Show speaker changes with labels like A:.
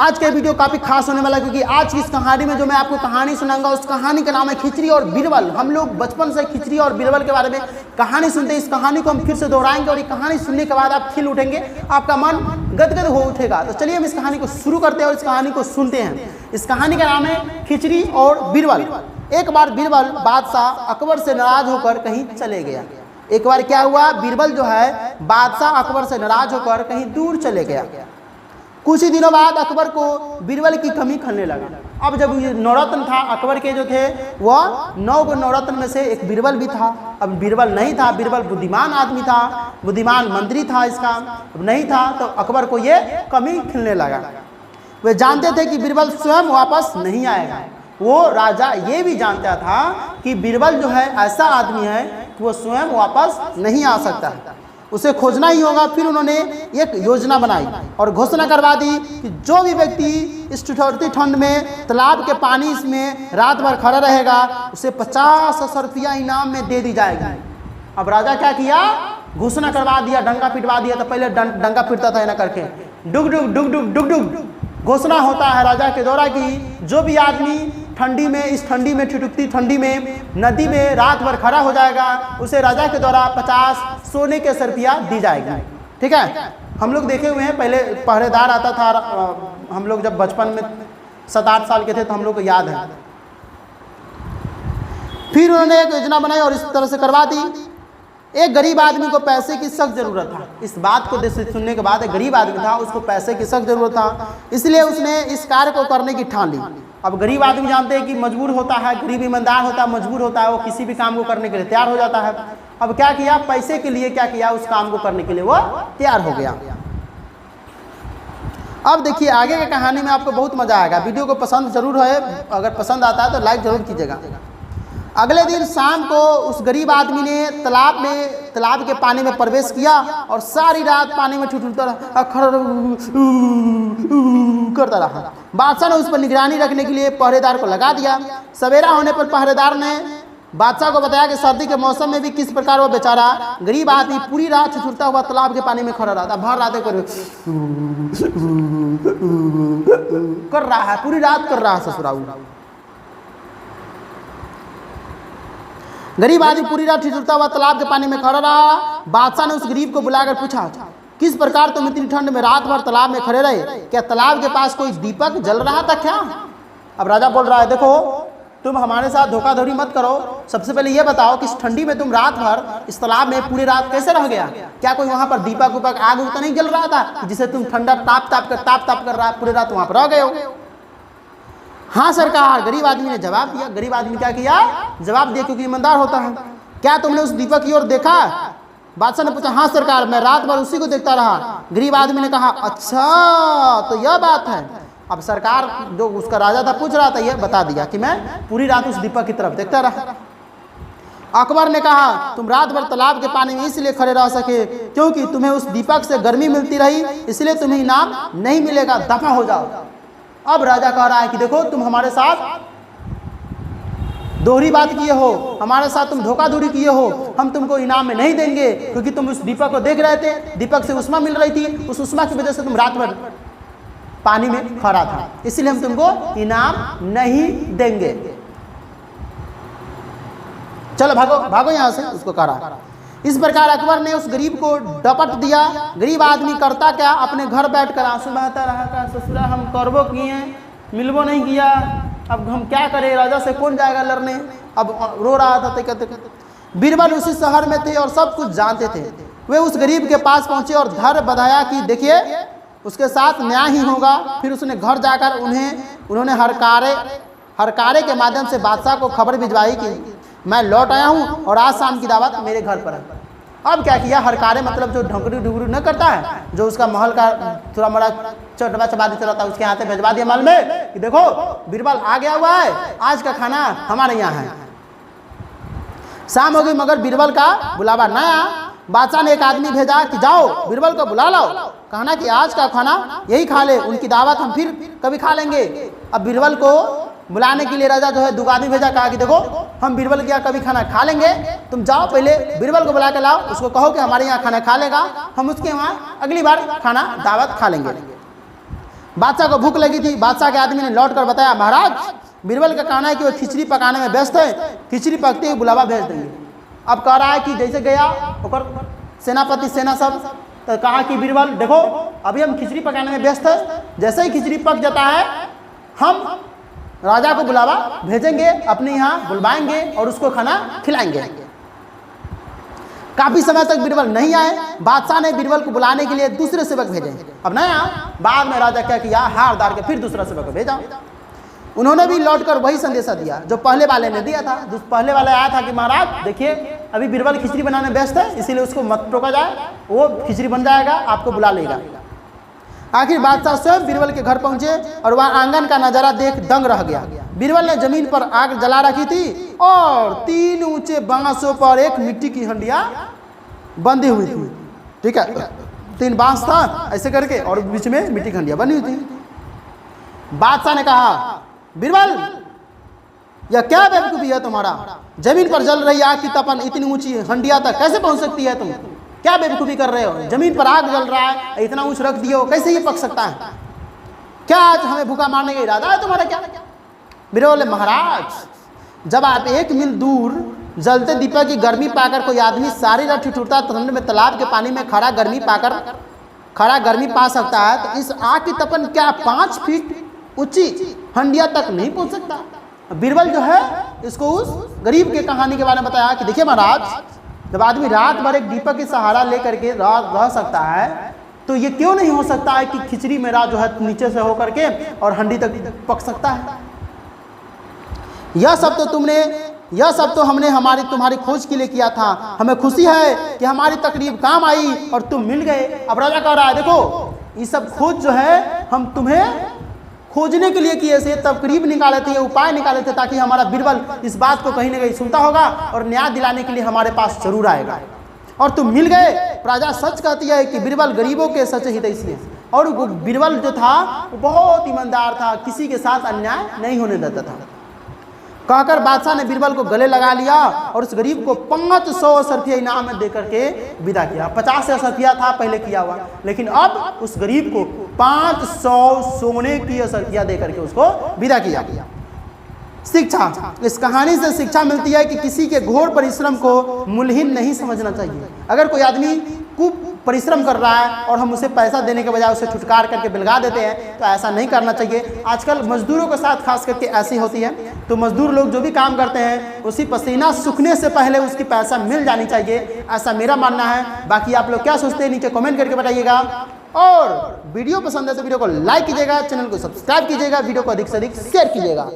A: आज का वीडियो काफ़ी खास होने वाला है, क्योंकि आज की इस कहानी में जो मैं आपको कहानी सुनाऊंगा उस कहानी का नाम है खिचड़ी और बीरबल। हम लोग बचपन से खिचड़ी और बीरबल के बारे में कहानी सुनते हैं। इस कहानी को हम फिर से दोहराएंगे और ये कहानी सुनने के बाद आप खिल उठेंगे, आपका मन गदगद हो उठेगा। तो चलिए हम इस कहानी को शुरू करते हैं और इस कहानी को सुनते हैं। इस कहानी का नाम है खिचड़ी और बीरबल। एक बार बीरबल बादशाह अकबर से नाराज होकर कहीं चले गया। एक बार क्या हुआ, बीरबल जो है बादशाह अकबर से नाराज होकर कहीं दूर चले गया। कुछ ही दिनों बाद अकबर को बीरबल की कमी खलने लगा। अब जब ये नवरत्न था अकबर के जो थे वह 9 नवरत्न में से एक बीरबल भी था। अब बीरबल नहीं था, बीरबल बुद्धिमान आदमी था, बुद्धिमान मंत्री था, इसका अब नहीं था, तो अकबर को ये कमी खिलने लगा। वे जानते थे कि बीरबल स्वयं वापस नहीं आएगा। वो राजा ये भी जानता था कि बीरबल जो है ऐसा आदमी है कि वो स्वयं वापस नहीं आ सकता है, उसे खोजना ही होगा। फिर उन्होंने एक योजना बनाई और घोषणा करवा दी कि जो भी व्यक्ति इस ठिठुरती ठंड में तालाब के पानी में रात भर खड़ा रहेगा उसे 50,000 रुपया इनाम में दे दी जाएगी। अब राजा क्या किया, घोषणा करवा दिया, डंगा पिटवा दिया। तो पहले डंगा पिटता था ना करके, डुग डुग डुग डुग डुग डुग घोषणा होता है राजा के द्वारा कि जो भी आदमी ठंडी में, इस ठंडी में, ठिठुरती ठंडी में नदी में रात भर खड़ा हो जाएगा उसे राजा के द्वारा 50 सोने के रुपया दी जाएगी। ठीक है, हम लोग देखे हुए हैं, पहले पहरेदार आता था। हम लोग जब बचपन में 7-8 साल के थे तो हम लोग को याद है। फिर उन्होंने एक योजना बनाई और इस तरह से करवा दी। एक गरीब आदमी को पैसे की सख्त जरूरत था। इस बात को सुनने के बाद एक गरीब आदमी था, उसको पैसे की सख्त जरूरत था, इसलिए उसने इस कार्य को करने की ठान ली। अब गरीब आदमी जानते हैं कि मजबूर होता है, गरीब ईमानदार होता है, मजबूर होता है, वो किसी भी काम को करने के लिए तैयार हो जाता है। अब क्या किया, पैसे के लिए क्या किया, उस काम को करने के लिए वो तैयार हो गया। अब देखिए आगे की कहानी में आपको बहुत मजा आएगा। वीडियो को पसंद जरूर है, अगर पसंद आता है तो लाइक जरूर कीजिएगा। अगले दिन शाम को उस गरीब आदमी ने तालाब के पानी में प्रवेश किया और सारी रात पानी में ठुठुरता रहा, करता रहा। बादशाह ने उस पर निगरानी रखने के लिए पहरेदार को लगा दिया। सवेरा होने पर पहरेदार ने बादशाह को बताया कि सर्दी के मौसम में भी किस प्रकार वो बेचारा गरीब आदमी पूरी रात ठुठुरता हुआ तालाब के पानी में खड़ा रहता, भर रात कर रहा है, पूरी रात कर रहा है ससुराल। गरीब आदमी पूरी रात ठिठुरता हुआ तालाब के पानी में खड़ा रहा। बादशाह ने उस गरीब को बुलाकर पूछा, किस प्रकार तुम इतनी ठंड में रात भर तालाब में खड़े रहे? क्या तालाब के पास कोई दीपक जल रहा था क्या? अब राजा बोल रहा है, देखो तुम हमारे साथ धोखाधड़ी मत करो। सबसे पहले ये बताओ कि इस ठंडी में तुम रात भर इस तालाब में पूरी रात कैसे रह गया? क्या कोई वहां पर दीपक उपक आग उग तो नहीं जल रहा था जिसे तुम ठंडा ताप ताप कर रहा पूरी रात वहां पर रह गए हो? हाँ सरकार, गरीब आदमी ने जवाब दिया। गरीब आदमी क्या किया, जवाब दिया, क्योंकि ईमानदार होता है। क्या तुमने उस दीपक की ओर देखा? बादशाह ने पूछा, हाँ सरकार, मैं रात भर उसी को देखता रहा। गरीब आदमी ने कहा, अच्छा तो यह बात है। अब सरकार जो उसका राजा था पूछ रहा था, यह बता दिया कि मैं पूरी रात उस दीपक की तरफ देखता रहा। अकबर ने कहा, तुम रात भर तालाब के पानी में इसलिए खड़े रह सके क्योंकि तुम्हें उस दीपक से गर्मी मिलती रही, इसलिए तुम्हें इनाम नहीं मिलेगा, दफा हो जाओ। अब राजा कह रहा है कि देखो तुम हमारे साथ दोहरी बात किए हो, हमारे साथ तुम धोखाधड़ी किए हो, हम तुमको इनाम में नहीं देंगे क्योंकि तुम उस दीपक को देख रहे थे, दीपक से उष्मा मिल रही थी, उस उष्मा की वजह से तुम रात भर पानी में खड़ा था, इसलिए हम तुमको इनाम नहीं देंगे। चलो भागो भागो यहां से, उसको कह रहा। इस प्रकार अकबर ने उस गरीब को डपट दिया। गरीब आदमी करता क्या, अपने घर बैठकर आंसू बहाता रहा, का ससुरा हम करबो किए, मिलबो नहीं किया, अब हम क्या करें, राजा से कौन जाएगा लड़ने। अब रो रहा था। कहते बीरबल उसी शहर में थे और सब कुछ जानते थे। वे उस गरीब के पास पहुंचे और धर बधाया कि देखिए उसके साथ न्याय ही होगा। फिर उसने घर जाकर उन्होंने हरकारे के माध्यम से बादशाह को खबर भिजवाई कि मैं लौट आया हूँ और आज शाम की दावत मेरे घर पर है। अब क्या किया, हरकारे मतलब जो ढंगरू ढुगरू न करता है, जो उसका महल का थोड़ा मोड़ा चटवा चबादी चलाता है, उसके हाथ में भिजवा दिया महल में कि देखो बीरबल आ गया हुआ है, आज का खाना हमारे यहाँ है। शाम हो गई मगर बीरबल का बुलावा न आया। बादशाह ने एक आदमी भेजा कि जाओ बीरबल को बुला लाओ, कहना कि आज का खाना यही खा ले, उनकी दावत हम फिर कभी खा लेंगे। अब बीरबल को बुलाने के लिए राजा जो है 2 आदमी भेजा, कहा कि देखो हम बीरबल के यहाँ कभी खाना खा लेंगे, तुम जाओ पहले बीरबल को बुला के लाओ, उसको कहो कि हमारे यहाँ खाना खा लेगा, हम उसके वहाँ अगली बार खाना दावत खा लेंगे। बादशाह को भूख लगी थी। बादशाह के आदमी ने लौट कर बताया, महाराज बीरबल का कहना है कि वो खिचड़ी पकाने में व्यस्त है, खिचड़ी पकते हुए बुलावा भेज देंगे। अब कह रहा है कि जैसे गया और सेनापति सेना सब, तो कहा कि बीरबल देखो अभी हम खिचड़ी पकाने में व्यस्त है, जैसे ही खिचड़ी पक जाता है हम राजा को बुलावा भेजेंगे, अपने यहाँ बुलवाएंगे और उसको खाना खिलाएंगे। काफी समय तक बीरबल नहीं आए। बादशाह ने बीरबल को बुलाने के लिए दूसरे सेवक भेजे। अब नया बाद में राजा क्या किया, हार दार के फिर दूसरा सेवक को भेजा। उन्होंने भी लौटकर वही संदेशा दिया जो पहले वाले ने दिया था। जो पहले वाला आया था कि महाराज देखिए अभी बीरबल खिचड़ी बनाने व्यस्त है, इसीलिए उसको मत रोका जाए, वो खिचड़ी बन जाएगा, आपको बुला लेगा। आखिर बादशाह स्वयं बीरबल के घर पहुंचे और वह आंगन का नजारा देख दंग रह गया। बीरबल ने जमीन पर आग जला रखी थी और 3 ऊंचे बांसों पर एक मिट्टी की हंडिया बंधी हुई थी। ठीक है, 3 बांस था ऐसे करके और बीच में मिट्टी की हंडिया बनी हुई थी। बादशाह ने कहा, बीरबल यह क्या बेवकूफी है तुम्हारा, जमीन पर जल रही आग की तपन इतनी ऊंची हंडिया तक कैसे पहुंच सकती है? तुम क्या बेवकूफी कर रहे हो? जमीन पर आग जल रहा है, इतना ऊंच रख दियो, कैसे ये पक सकता है? क्या आज हमें भूखा मारने का इरादा है तुम्हारा क्या? बीरबल, महाराज जब आप 1 मील दूर जलते दीपक की गर्मी पाकर कोई आदमी सारी रात ठिठुरता ठंड में तालाब के पानी में खड़ा गर्मी पा सकता है, तो इस आग की तपन क्या 5 फीट ऊंची हंडिया तक नहीं पहुंच सकता? बीरबल जो है इसको उस गरीब के कहानी के बारे में बताया कि देखिए महाराज, जब आदमी रात भर एक दीपक की सहारा लेकर के रह सकता है, तो ये क्यों नहीं हो सकता है कि खिचड़ी मेरा जो है नीचे से होकर के और हंडी तक पक सकता है? यह सब तो हमने तुम्हारी खोज के लिए किया था। हमें खुशी है कि हमारी तकरीब काम आई और तुम मिल गए। अब राजा कह रहा है, देखो ये सब खोज जो है हम तुम्हें खोजने के लिए किए थे, तकरीब निकाले थे, उपाय निकाले थे, ताकि हमारा बीरबल इस बात को कहीं ना कहीं सुनता होगा और न्याय दिलाने के लिए हमारे पास जरूर आएगा, और तुम मिल गए। प्रजा सच कहती है कि बीरबल गरीबों के सच हितैषी है, और बीरबल जो था वो बहुत ईमानदार था, किसी के साथ अन्याय नहीं होने देता था। कहकर बादशाह ने बीरबल को गले लगा लिया और उस गरीब को 500 असरफिया इनाम में देकर के विदा किया। 50 असरफिया था पहले किया हुआ, लेकिन अब उस गरीब को 500 सोने की असरफिया देकर के उसको विदा किया। शिक्षा, इस कहानी से शिक्षा मिलती है कि किसी के घोर परिश्रम को मूल्यहीन नहीं समझना चाहिए। अगर कोई आदमी खूब परिश्रम कर रहा है और हम उसे पैसा देने के बजाय उसे छुटकार करके बिलगा देते हैं, तो ऐसा नहीं करना चाहिए। आजकल मजदूरों के साथ खास करके ऐसी होती है, तो मजदूर लोग जो भी काम करते हैं उसी पसीना सूखने से पहले उसकी पैसा मिल जानी चाहिए, ऐसा मेरा मानना है। बाकी आप लोग क्या सोचते हैं नीचे कमेंट करके बताइएगा, और वीडियो पसंद है तो वीडियो को लाइक कीजिएगा, चैनल को सब्सक्राइब कीजिएगा, वीडियो को अधिक से अधिक शेयर कीजिएगा।